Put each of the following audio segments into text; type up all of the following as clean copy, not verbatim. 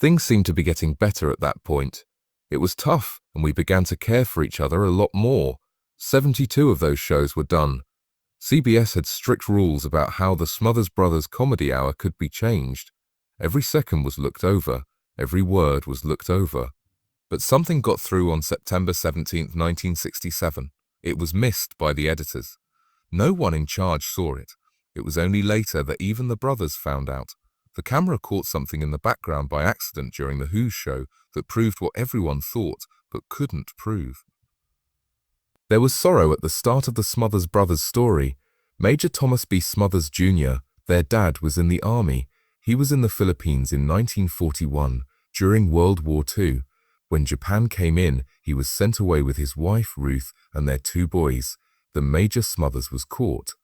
Things seemed to be getting better at that point. It was tough, and we began to care for each other a lot more. 72 of those shows were done. CBS had strict rules about how the Smothers Brothers comedy hour could be changed. Every second was looked over. Every word was looked over. But something got through on September 17, 1967. It was missed by the editors. No one in charge saw it. It was only later that even the brothers found out. The camera caught something in the background by accident during the Who show that proved what everyone thought but couldn't prove. There was sorrow at the start of the Smothers Brothers story. Major Thomas B. Smothers Jr., their dad, was in the army. He was in the Philippines in 1941 during World War II. When Japan came in, he was sent away with his wife Ruth and their 2 boys. The Major Smothers was caught.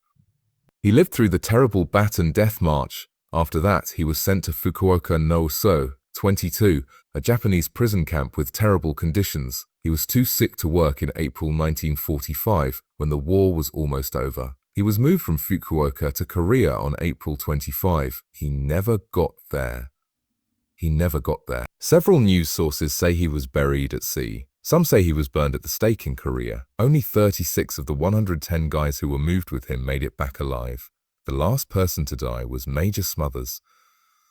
He lived through the terrible Baton Death March. After that, he was sent to Fukuoka no So, 22, a Japanese prison camp with terrible conditions. He was too sick to work in April 1945, when the war was almost over. He was moved from Fukuoka to Korea on April 25. He never got there. Several news sources say he was buried at sea. Some say he was burned at the stake in Korea. Only 36 of the 110 guys who were moved with him made it back alive. The last person to die was Major Smothers.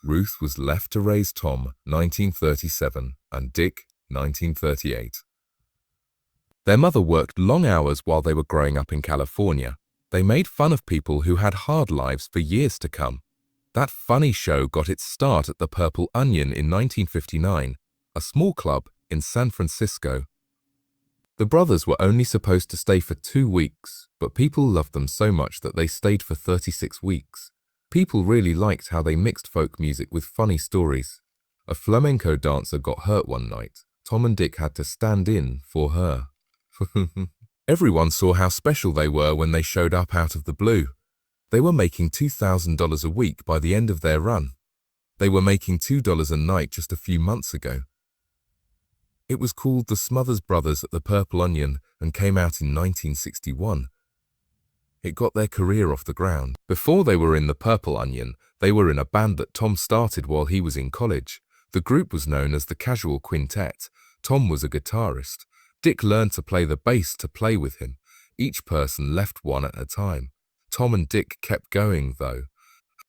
Ruth was left to raise Tom, 1937, and Dick, 1938. Their mother worked long hours while they were growing up in California. They made fun of people who had hard lives for years to come. That funny show got its start at the Purple Onion in 1959, a small club in San Francisco. The brothers were only supposed to stay for 2 weeks, but people loved them so much that they stayed for 36 weeks. People really liked how they mixed folk music with funny stories. A flamenco dancer got hurt one night. Tom and Dick had to stand in for her. Everyone saw how special they were when they showed up out of the blue. They were making $2,000 a week by the end of their run. They were making $2 a night just a few months ago. It was called The Smothers Brothers at the Purple Onion and came out in 1961. It got their career off the ground. Before they were in the Purple Onion, they were in a band that Tom started while he was in college. The group was known as the Casual Quintet. Tom was a guitarist. Dick learned to play the bass to play with him. Each person left one at a time. Tom and Dick kept going, though.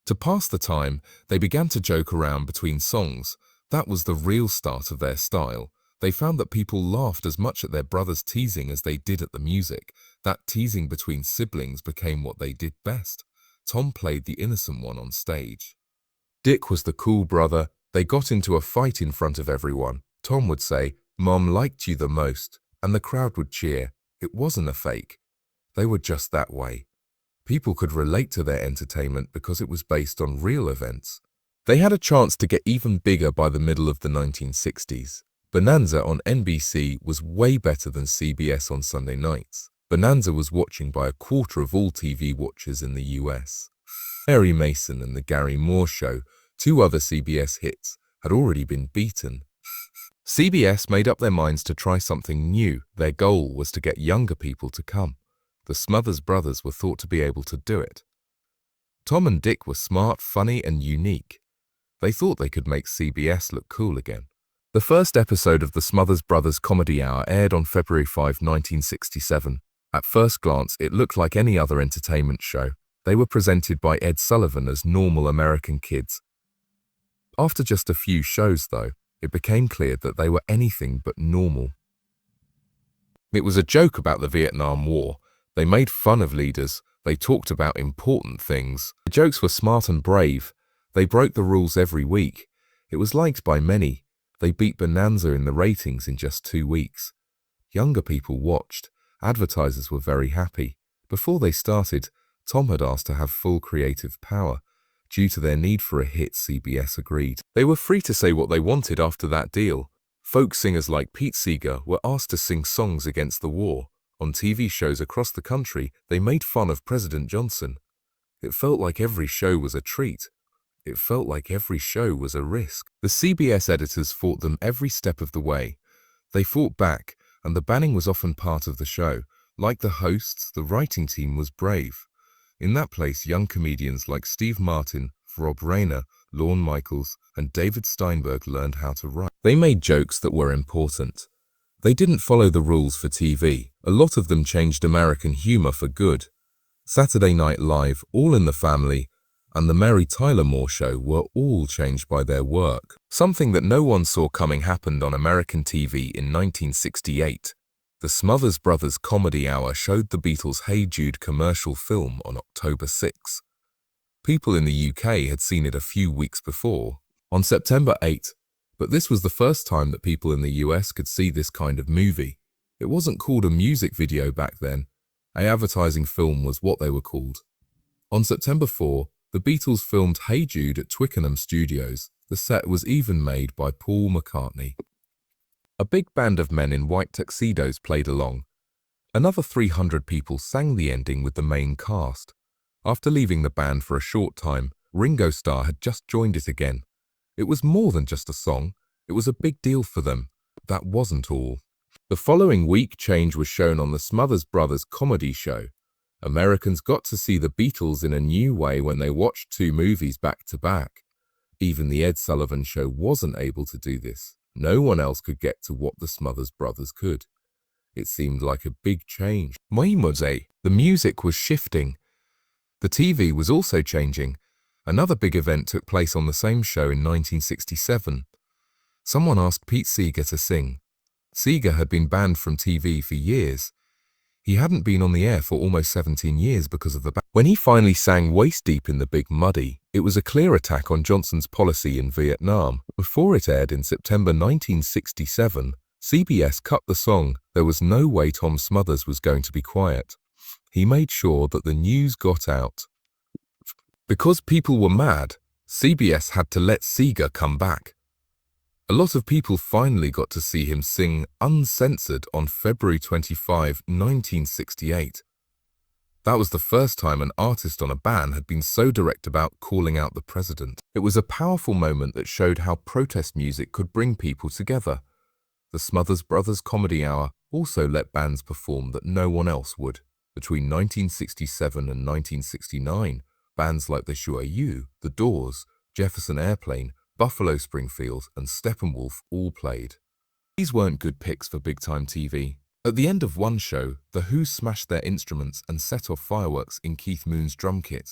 To pass the time, they began to joke around between songs. That was the real start of their style. They found that people laughed as much at their brothers' teasing as they did at the music. That teasing between siblings became what they did best. Tom played the innocent one on stage. Dick was the cool brother. They got into a fight in front of everyone. Tom would say, "Mom liked you the most," and the crowd would cheer. It wasn't a fake. They were just that way. People could relate to their entertainment because it was based on real events. They had a chance to get even bigger by the middle of the 1960s. Bonanza on NBC was way better than CBS on Sunday nights. Bonanza was watching by a quarter of all TV watchers in the US. Mary Mason and The Gary Moore Show, 2 other CBS hits, had already been beaten. CBS made up their minds to try something new. Their goal was to get younger people to come. The Smothers Brothers were thought to be able to do it. Tom and Dick were smart, funny, and unique. They thought they could make CBS look cool again. The first episode of the Smothers Brothers Comedy Hour aired on February 5, 1967. At first glance, it looked like any other entertainment show. They were presented by Ed Sullivan as normal American kids. After just a few shows, though, it became clear that they were anything but normal. It was a joke about the Vietnam War. They made fun of leaders. They talked about important things. The jokes were smart and brave. They broke the rules every week. It was liked by many. They beat Bonanza in the ratings in just 2 weeks. Younger people watched. Advertisers were very happy. Before they started, Tom had asked to have full creative power. Due to their need for a hit, CBS agreed. They were free to say what they wanted after that deal. Folk singers like Pete Seeger were asked to sing songs against the war. On TV shows across the country, they made fun of President Johnson. It felt like every show was a treat. It felt like every show was a risk. The CBS editors fought them every step of the way. They fought back, and the banning was often part of the show. Like the hosts, the writing team was brave. In that place, young comedians like Steve Martin, Rob Reiner, Lorne Michaels, and David Steinberg learned how to write. They made jokes that were important. They didn't follow the rules for TV. A lot of them changed American humor for good. Saturday Night Live, All in the Family, and The Mary Tyler Moore Show were all changed by their work. Something that no one saw coming happened on American TV in 1968. The Smothers Brothers Comedy Hour showed the Beatles' Hey Jude commercial film on October 6. People in the UK had seen it a few weeks before, on September 8, but this was the first time that people in the US could see this kind of movie. It wasn't called a music video back then. An advertising film was what they were called. On September 4, the Beatles filmed Hey Jude at Twickenham Studios. The set was even made by Paul McCartney. A big band of men in white tuxedos played along. Another 300 people sang the ending with the main cast. After leaving the band for a short time, Ringo Starr had just joined it again. It was more than just a song. It was a big deal for them. That wasn't all. The following week, change was shown on the Smothers Brothers comedy show. Americans got to see the Beatles in a new way when they watched two movies back to back. Even the Ed Sullivan Show wasn't able to do this. No one else could get to what the Smothers Brothers could. It seemed like a big change. The music was shifting. The TV was also changing. Another big event took place on the same show in 1967. Someone asked Pete Seeger to sing. Seeger had been banned from TV for years. He hadn't been on the air for almost 17 years because of the ban. When he finally sang Waist Deep in the Big Muddy, it was a clear attack on Johnson's policy in Vietnam. Before it aired in September 1967, CBS cut the song. There was no way Tom Smothers was going to be quiet. He made sure that the news got out. Because people were mad, CBS had to let Seeger come back. A lot of people finally got to see him sing uncensored on February 25, 1968. That was the first time an artist on a ban had been so direct about calling out the president. It was a powerful moment that showed how protest music could bring people together. The Smothers Brothers Comedy Hour also let bands perform that no one else would. Between 1967 and 1969, bands like the Joyeux, The Doors, Jefferson Airplane, Buffalo Springfield, and Steppenwolf all played. These weren't good picks for big-time TV. At the end of one show, The Who smashed their instruments and set off fireworks in Keith Moon's drum kit.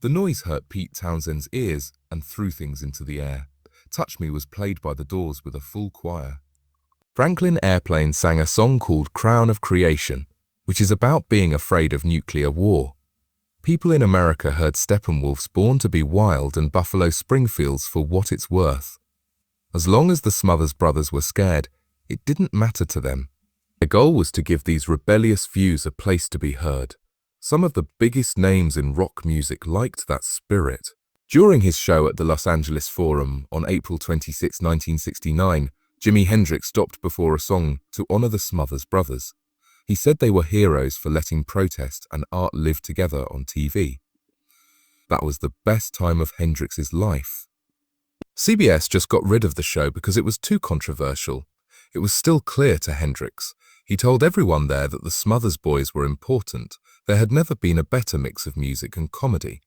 The noise hurt Pete Townshend's ears and threw things into the air. Touch Me was played by The Doors with a full choir. Franklin Airplane sang a song called Crown of Creation, which is about being afraid of nuclear war. People in America heard Steppenwolf's Born to be Wild and Buffalo Springfield's For What It's Worth. As long as the Smothers Brothers were scared, it didn't matter to them. Their goal was to give these rebellious views a place to be heard. Some of the biggest names in rock music liked that spirit. During his show at the Los Angeles Forum on April 26, 1969, Jimi Hendrix stopped before a song to honor the Smothers Brothers. He said they were heroes for letting protest and art live together on TV. That was the best time of Hendrix's life. CBS just got rid of the show because it was too controversial. It was still clear to Hendrix. He told everyone there that the Smothers Boys were important. There had never been a better mix of music and comedy.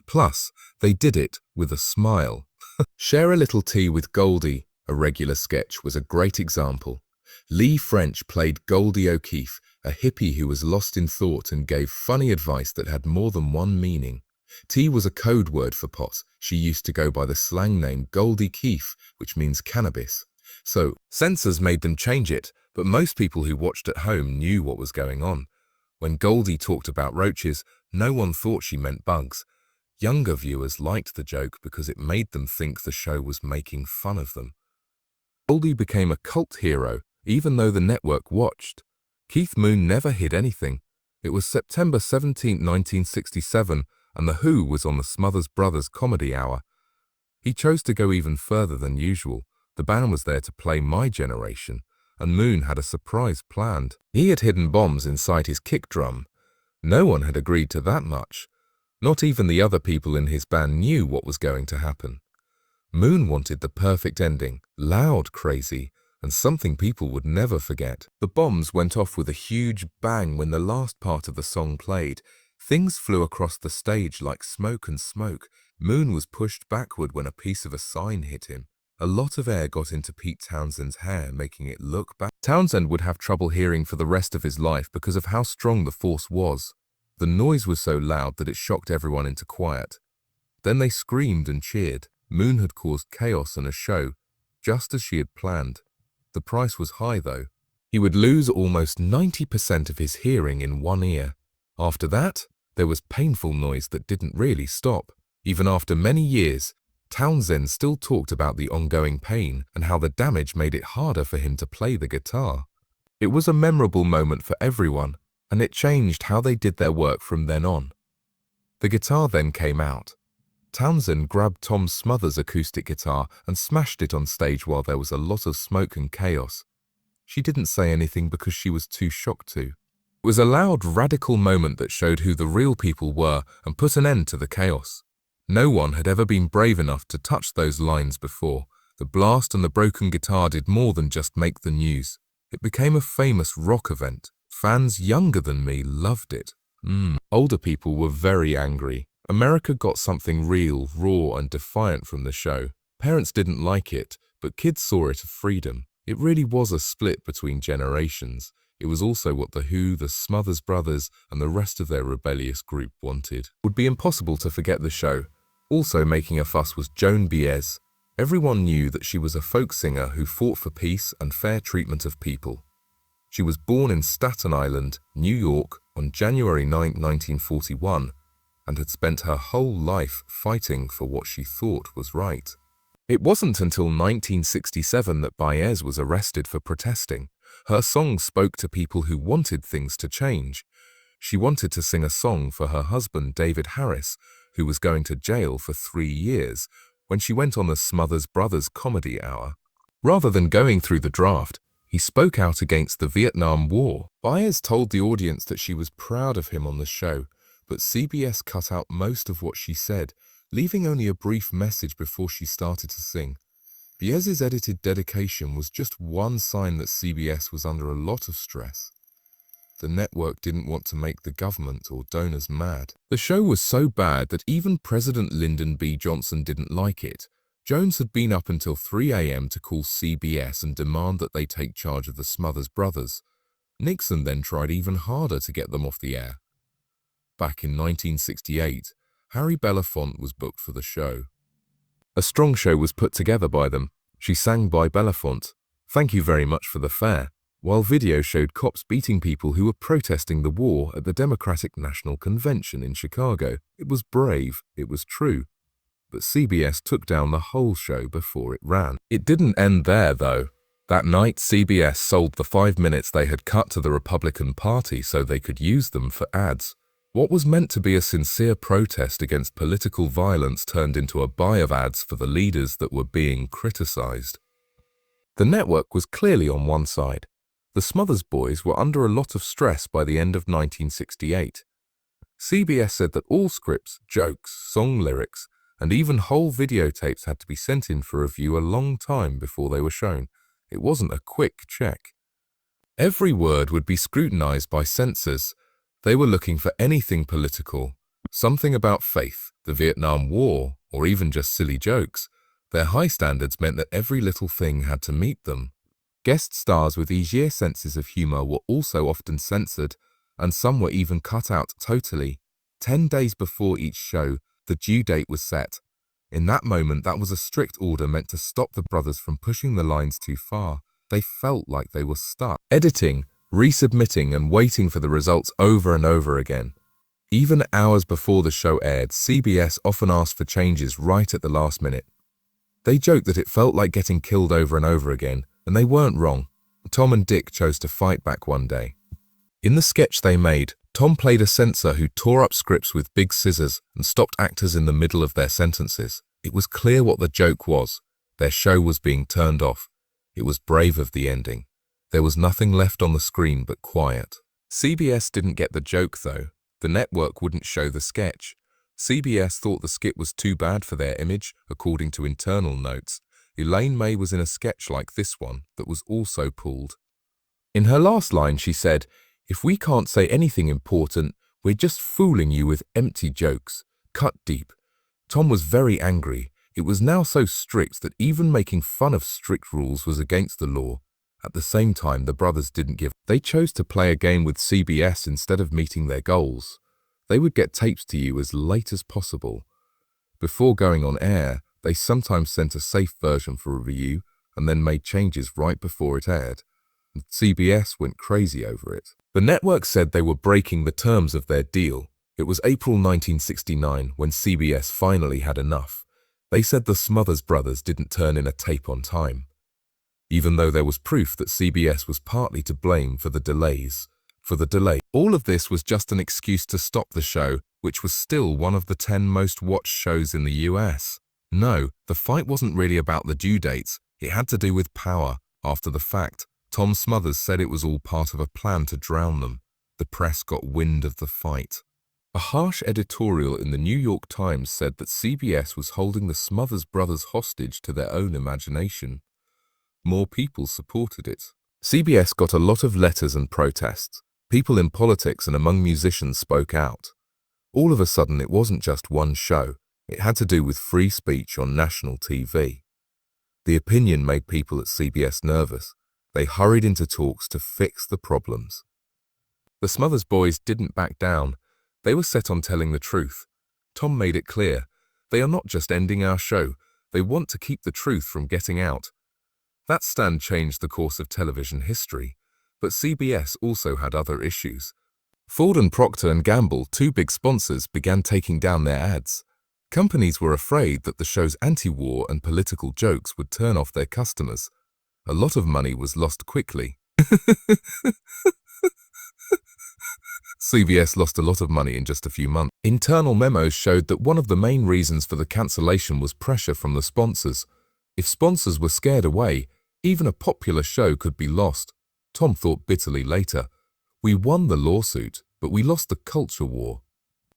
Plus, they did it with a smile. Share a Little Tea with Goldie, a regular sketch, was a great example. Lee French played Goldie O'Keefe, a hippie who was lost in thought and gave funny advice that had more than one meaning. Tea was a code word for pot. She used to go by the slang name Goldie Keefe, which means cannabis. So, censors made them change it, but most people who watched at home knew what was going on. When Goldie talked about roaches, no one thought she meant bugs. Younger viewers liked the joke because it made them think the show was making fun of them. Goldie became a cult hero, even though the network watched. Keith Moon never hid anything. It was September 17, 1967, and The Who was on the Smothers Brothers Comedy Hour. He chose to go even further than usual. The band was there to play My Generation, and Moon had a surprise planned. He had hidden bombs inside his kick drum. No one had agreed to that much. Not even the other people in his band knew what was going to happen. Moon wanted the perfect ending, loud, crazy, and something people would never forget. The bombs went off with a huge bang when the last part of the song played. Things flew across the stage like smoke and smoke. Moon was pushed backward when a piece of a sign hit him. A lot of air got into Pete Townshend's hair, making it look bad. Townsend would have trouble hearing for the rest of his life because of how strong the force was. The noise was so loud that it shocked everyone into quiet. Then they screamed and cheered. Moon had caused chaos in a show, just as she had planned. The price was high, though. He would lose almost 90% of his hearing in one ear. After that, there was painful noise that didn't really stop. Even after many years, Townsend still talked about the ongoing pain and how the damage made it harder for him to play the guitar. It was a memorable moment for everyone, and it changed how they did their work from then on. The guitar then came out. Townsend grabbed Tom's Smothers acoustic guitar and smashed it on stage while there was a lot of smoke and chaos. She didn't say anything because she was too shocked to. It was a loud, radical moment that showed who the real people were and put an end to the chaos. No one had ever been brave enough to touch those lines before. The blast and the broken guitar did more than just make the news. It became a famous rock event. Fans younger than me loved it. Older people were very angry. America got something real, raw and defiant from the show. Parents didn't like it, but kids saw it as freedom. It really was a split between generations. It was also what The Who, the Smothers Brothers, and the rest of their rebellious group wanted. It would be impossible to forget the show. Also making a fuss was Joan Baez. Everyone knew that she was a folk singer who fought for peace and fair treatment of people. She was born in Staten Island, New York, on January 9, 1941, and had spent her whole life fighting for what she thought was right. It wasn't until 1967 that Baez was arrested for protesting. Her song spoke to people who wanted things to change. She wanted to sing a song for her husband, David Harris, who was going to jail for 3 years, when she went on the Smothers Brothers Comedy Hour. Rather than going through the draft, he spoke out against the Vietnam War. Baez told the audience that she was proud of him on the show, but CBS cut out most of what she said, leaving only a brief message before she started to sing. Baez's edited dedication was just one sign that CBS was under a lot of stress. The network didn't want to make the government or donors mad. The show was so bad that even President Lyndon B. Johnson didn't like it. Jones had been up until 3 a.m. to call CBS and demand that they take charge of the Smothers Brothers. Nixon then tried even harder to get them off the air. Back in 1968, Harry Belafonte was booked for the show. A strong show was put together by them. She sang by Belafonte, "Thank you very much for the fare," while video showed cops beating people who were protesting the war at the Democratic National Convention in Chicago. It was brave, it was true. But CBS took down the whole show before it ran. It didn't end there, though. That night, CBS sold the 5 minutes they had cut to the Republican Party so they could use them for ads. What was meant to be a sincere protest against political violence turned into a buy of ads for the leaders that were being criticized. The network was clearly on one side. The Smothers Boys were under a lot of stress by the end of 1968. CBS said that all scripts, jokes, song lyrics, and even whole videotapes had to be sent in for review a long time before they were shown. It wasn't a quick check. Every word would be scrutinized by censors. They were looking for anything political, something about faith, the Vietnam War, or even just silly jokes. Their high standards meant that every little thing had to meet them. Guest stars with easier senses of humor were also often censored, and some were even cut out totally. 10 days before each show, the due date was set. In that moment, that was a strict order meant to stop the brothers from pushing the lines too far. They felt like they were stuck. Editing, resubmitting and waiting for the results over and over again. Even hours before the show aired, CBS often asked for changes right at the last minute. They joked that it felt like getting killed over and over again, and they weren't wrong. Tom and Dick chose to fight back one day. In the sketch they made, Tom played a censor who tore up scripts with big scissors and stopped actors in the middle of their sentences. It was clear what the joke was. Their show was being turned off. It was brave of the ending. There was nothing left on the screen but quiet. CBS didn't get the joke, though. The network wouldn't show the sketch. CBS thought the skit was too bad for their image, according to internal notes. Elaine May was in a sketch like this one that was also pulled. In her last line, she said, "If we can't say anything important, We're just fooling you with empty jokes. Cut deep. Tom was very angry. It was now so strict that even making fun of strict rules was against the law. At the same time, the brothers didn't give. They chose to play a game with CBS instead of meeting their goals. They would get tapes to you as late as possible. Before going on air, they sometimes sent a safe version for review and then made changes right before it aired. And CBS went crazy over it. The network said they were breaking the terms of their deal. It was April 1969 when CBS finally had enough. They said the Smothers brothers didn't turn in a tape on time, even though there was proof that CBS was partly to blame for the delay. All of this was just an excuse to stop the show, which was still one of the 10 most watched shows in the US. No, the fight wasn't really about the due dates. It had to do with power. After the fact, Tom Smothers said it was all part of a plan to drown them. The press got wind of the fight. A harsh editorial in the New York Times said that CBS was holding the Smothers brothers hostage to their own imagination. More people supported it. CBS got a lot of letters and protests. People in politics and among musicians spoke out. All of a sudden, it wasn't just one show. It had to do with free speech on national TV. The opinion made people at CBS nervous. They hurried into talks to fix the problems. The Smothers boys didn't back down. They were set on telling the truth. Tom made it clear. They are not just ending our show. They want to keep the truth from getting out. That stand changed the course of television history. But CBS also had other issues. Ford and Procter & Gamble, two big sponsors, began taking down their ads. Companies were afraid that the show's anti-war and political jokes would turn off their customers. A lot of money was lost quickly. CBS lost a lot of money in just a few months. Internal memos showed that one of the main reasons for the cancellation was pressure from the sponsors. If sponsors were scared away, even a popular show could be lost. Tom thought bitterly later, "We won the lawsuit, but we lost the culture war."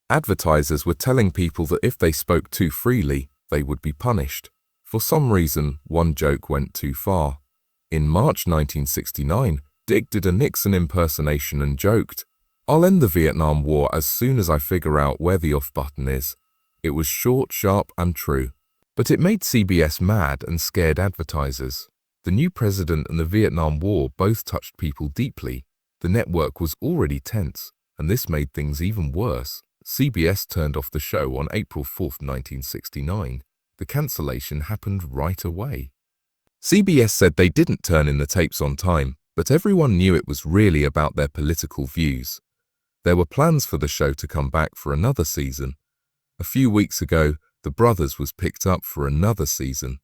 Advertisers were telling people that if they spoke too freely, they would be punished. For some reason, one joke went too far. In March 1969, Dick did a Nixon impersonation and joked, "I'll end the Vietnam War as soon as I figure out where the off button is." It was short, sharp, and true. But it made CBS mad and scared advertisers. The new president and the Vietnam War both touched people deeply. The network was already tense, and this made things even worse. CBS turned off the show on April 4, 1969. The cancellation happened right away. CBS said they didn't turn in the tapes on time, but everyone knew it was really about their political views. There were plans for the show to come back for another season. A few weeks ago, The Brothers was picked up for another season.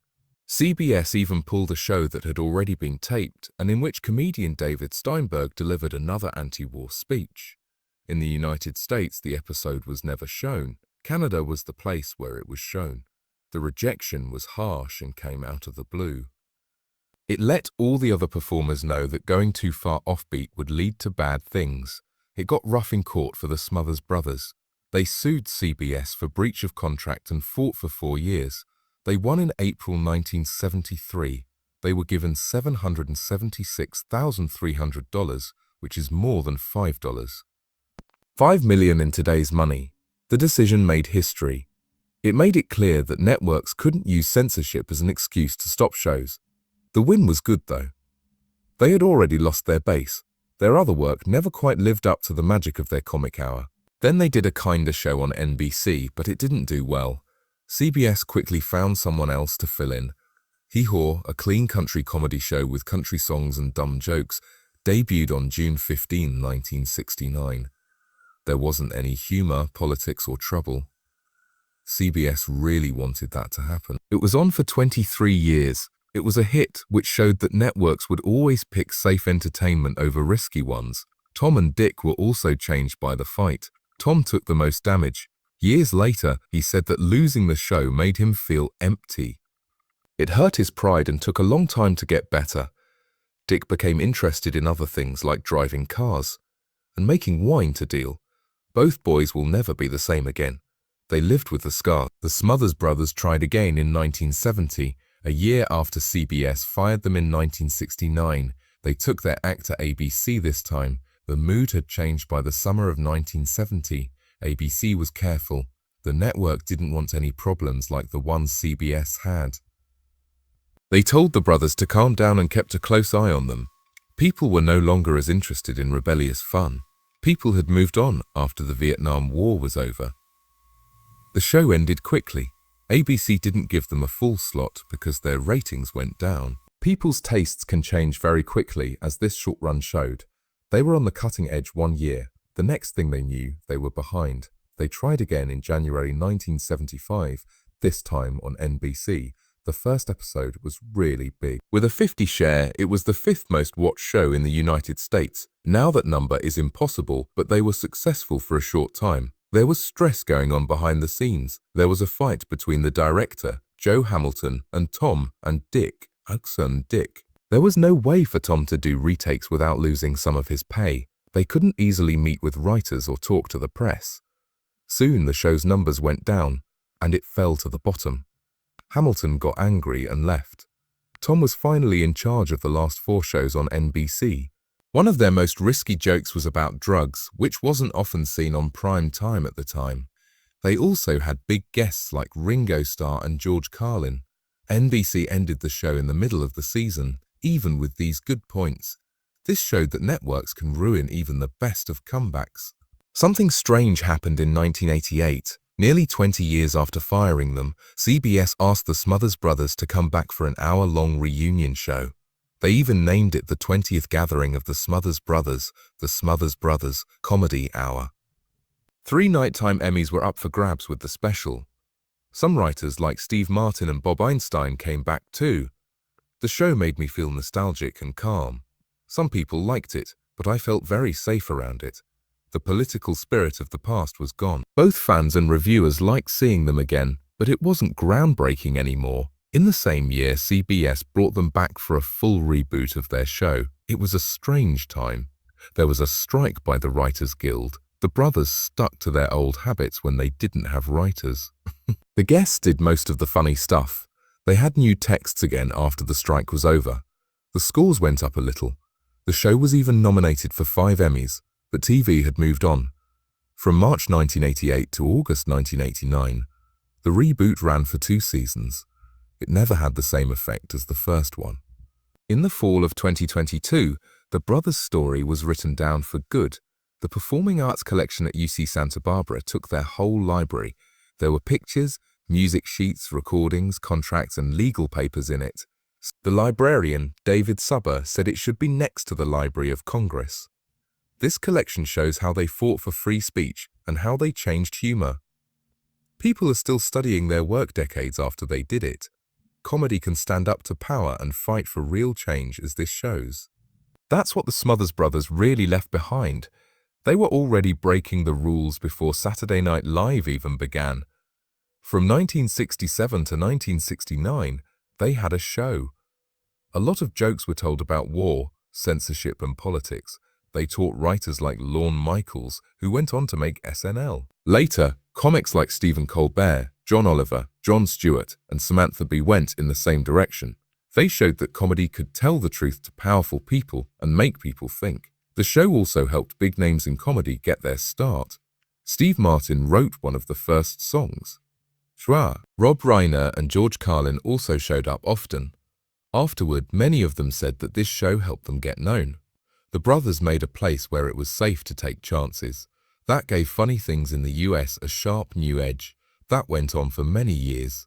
CBS even pulled a show that had already been taped and in which comedian David Steinberg delivered another anti-war speech. In the United States, the episode was never shown. Canada was the place where it was shown. The rejection was harsh and came out of the blue. It let all the other performers know that going too far offbeat would lead to bad things. It got rough in court for the Smothers brothers. They sued CBS for breach of contract and fought for 4 years. They won in April 1973. They were given $776,300, which is more than $5. $5 million in today's money. The decision made history. It made it clear that networks couldn't use censorship as an excuse to stop shows. The win was good, though. They had already lost their base. Their other work never quite lived up to the magic of their comic hour. Then they did a kinder show on NBC, but it didn't do well. CBS quickly found someone else to fill in. Hee Haw, a clean country comedy show with country songs and dumb jokes, debuted on June 15, 1969. There wasn't any humor, politics, or trouble. CBS really wanted that to happen. It was on for 23 years. It was a hit which showed that networks would always pick safe entertainment over risky ones. Tom and Dick were also changed by the fight. Tom took the most damage. Years later, he said that losing the show made him feel empty. It hurt his pride and took a long time to get better. Dick became interested in other things like driving cars and making wine to deal. Both boys will never be the same again. They lived with the scar. The Smothers brothers tried again in 1970. A year after CBS fired them in 1969, they took their act to ABC this time. The mood had changed by the summer of 1970. ABC was careful. The network didn't want any problems like the ones CBS had. They told the brothers to calm down and kept a close eye on them. People were no longer as interested in rebellious fun. People had moved on after the Vietnam War was over. The show ended quickly. ABC didn't give them a full slot because their ratings went down. People's tastes can change very quickly, as this short run showed. They were on the cutting edge one year. The next thing they knew, they were behind. They tried again in January 1975, this time on NBC. The first episode was really big. With a 50 share, it was the 5th most watched show in the United States. Now that number is impossible, but they were successful for a short time. There was stress going on behind the scenes. There was a fight between the director, Joe Hamilton, and Tom and Dick. Dick. There was no way for Tom to do retakes without losing some of his pay. They couldn't easily meet with writers or talk to the press. Soon the show's numbers went down, and it fell to the bottom. Hamilton got angry and left. Tom was finally in charge of the last 4 shows on NBC. One of their most risky jokes was about drugs, which wasn't often seen on prime time at the time. They also had big guests like Ringo Starr and George Carlin. NBC ended the show in the middle of the season, even with these good points. This showed that networks can ruin even the best of comebacks. Something strange happened in 1988. Nearly 20 years after firing them, CBS asked the Smothers Brothers to come back for an hour-long reunion show. They even named it the 20th gathering of the Smothers Brothers, the Smothers Brothers Comedy Hour. 3 nighttime Emmys were up for grabs with the special. Some writers like Steve Martin and Bob Einstein came back too. The show made me feel nostalgic and calm. Some people liked it, but I felt very safe around it. The political spirit of the past was gone. Both fans and reviewers liked seeing them again, but it wasn't groundbreaking anymore. In the same year, CBS brought them back for a full reboot of their show. It was a strange time. There was a strike by the Writers Guild. The brothers stuck to their old habits when they didn't have writers. The guests did most of the funny stuff. They had new texts again after the strike was over. The scores went up a little. The show was even nominated for 5 Emmys. But TV had moved on. From March 1988 to August 1989, the reboot ran for 2 seasons. It never had the same effect as the first one. In the fall of 2022, the brothers' story was written down for good. The Performing Arts Collection at UC Santa Barbara took their whole library. There were pictures, music sheets, recordings, contracts, and legal papers in it. The librarian, David Suber, said it should be next to the Library of Congress. This collection shows how they fought for free speech and how they changed humor. People are still studying their work decades after they did it. Comedy can stand up to power and fight for real change, as this shows. That's what the Smothers Brothers really left behind. They were already breaking the rules before Saturday Night Live even began. From 1967 to 1969, they had a show. A lot of jokes were told about war, censorship, and politics. They taught writers like Lorne Michaels, who went on to make SNL. Later, comics like Stephen Colbert, John Oliver, Jon Stewart, and Samantha Bee went in the same direction. They showed that comedy could tell the truth to powerful people and make people think. The show also helped big names in comedy get their start. Steve Martin wrote one of the first songs. Schwa. Rob Reiner and George Carlin also showed up often. Afterward, many of them said that this show helped them get known. The brothers made a place where it was safe to take chances. That gave funny things in the US a sharp new edge. That went on for many years.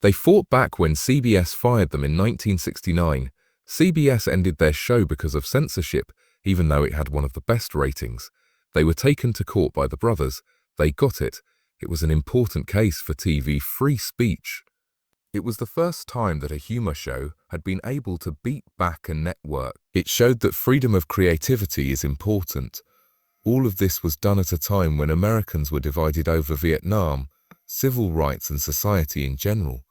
They fought back when CBS fired them in 1969. CBS ended their show because of censorship, even though it had one of the best ratings. They were taken to court by the brothers. They got it. It was an important case for TV free speech. It was the first time that a humor show had been able to beat back a network. It showed that freedom of creativity is important. All of this was done at a time when Americans were divided over Vietnam, civil rights, and society in general.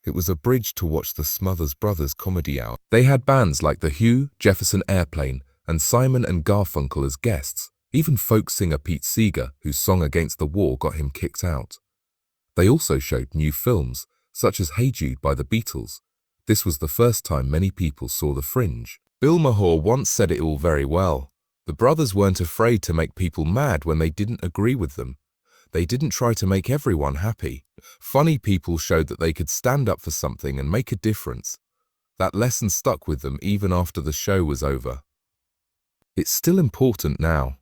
It was a bridge to watch the Smothers Brothers Comedy Hour. They had bands like The Who, Jefferson Airplane, and Simon and Garfunkel as guests. Even folk singer Pete Seeger, whose song Against the War got him kicked out. They also showed new films, such as Hey Jude by the Beatles. This was the first time many people saw The Fringe. Bill Maher once said it all very well. The brothers weren't afraid to make people mad when they didn't agree with them. They didn't try to make everyone happy. Funny people showed that they could stand up for something and make a difference. That lesson stuck with them even after the show was over. It's still important now.